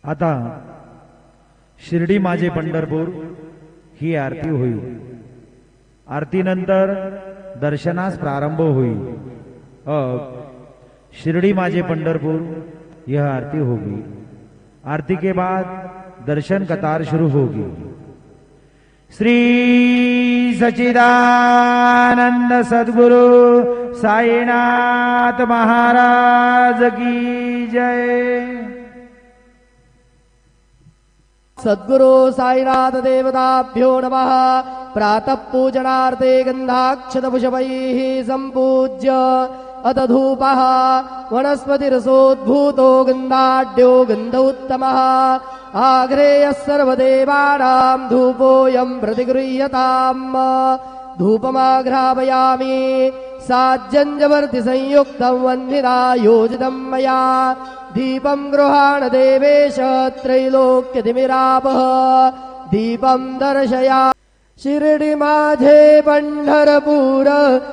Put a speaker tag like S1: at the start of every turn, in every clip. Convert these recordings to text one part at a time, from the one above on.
S1: आता शिर्डी माझे पंढरपूर ही आरती होईल। आरतीनंतर दर्शनास प्रारंभ होईल। अब शिर्डी माझे पंढरपुर यह आरती होगी। आरती के बाद दर्शन कतार शुरू होगी। श्री सच्चिदानंद सद्गुरु साईनाथ महाराज की जय।
S2: सद्गुरु साईनाथ देवताभ्यो नमः। प्रातः पूजनार्थे गन्धाक्षतपुष्पैः सम्पूज्य अथ धूपः वनस्पतिरसोद्भूतो गन्धाढ्यो गन्ध उत्तमः। आग्रेयः सर्वदेवानां धूपोऽयं प्रतिगृह्यताम्। धूपमाघ्रापयामि साज्जन्यवर्तिसंयुक्तं वह्निना योजितं मया। दीपं गृहाण देवेश त्रैलोक्यतिमिरापः। दीपं दर्शया शिर्डी माझे पंढरपूर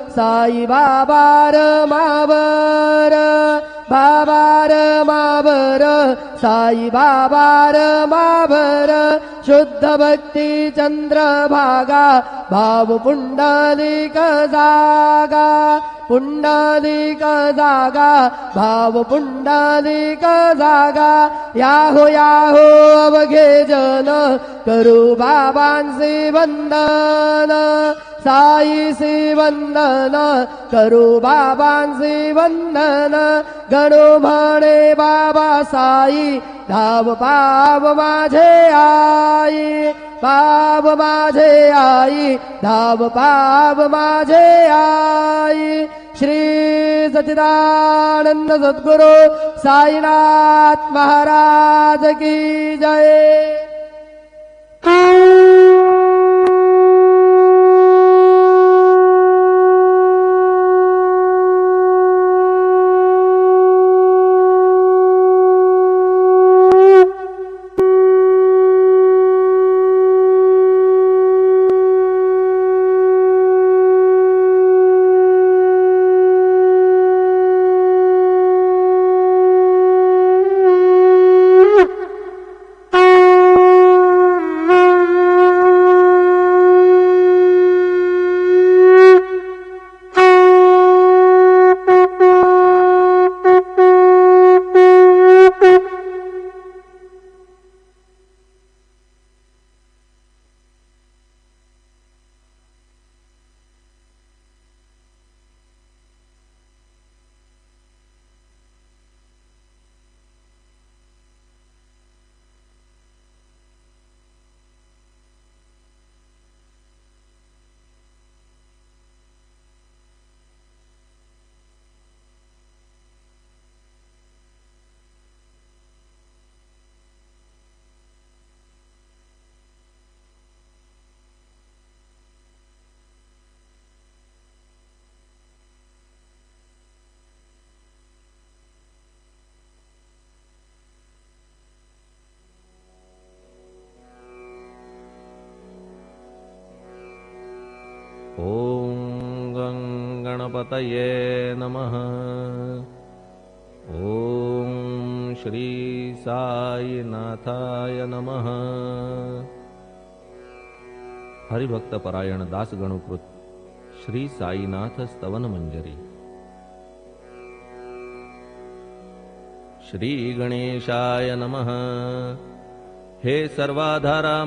S2: साई बाबार मावर। बाबार मावर साई बाबार मावर। शुद्ध भक्ती चंद्रभागा भाव पुंडलिक जागा। पुंडलिक जागा भाव पुंडलिक जागा। याहो याहो अवघे जन करू बाबांचे वंदन। साईचे वंदन करू बाबांचे वंदन। गणो म्हणे बाबा साई धाव पाव माझे आई। पाव माझे आई धाव पाव माझे आई। श्री सच्चिदानंद सद्गुरु साईनाथ महाराज की जय।
S3: ओम गं गणपतये नमः। ओम श्री साईनाथाय नमः। हरिभक्त परायण दास गणुकृत श्री साईनाथ स्तवन मंजरी। श्री गणेशाय नमः। हे सर्वाधारा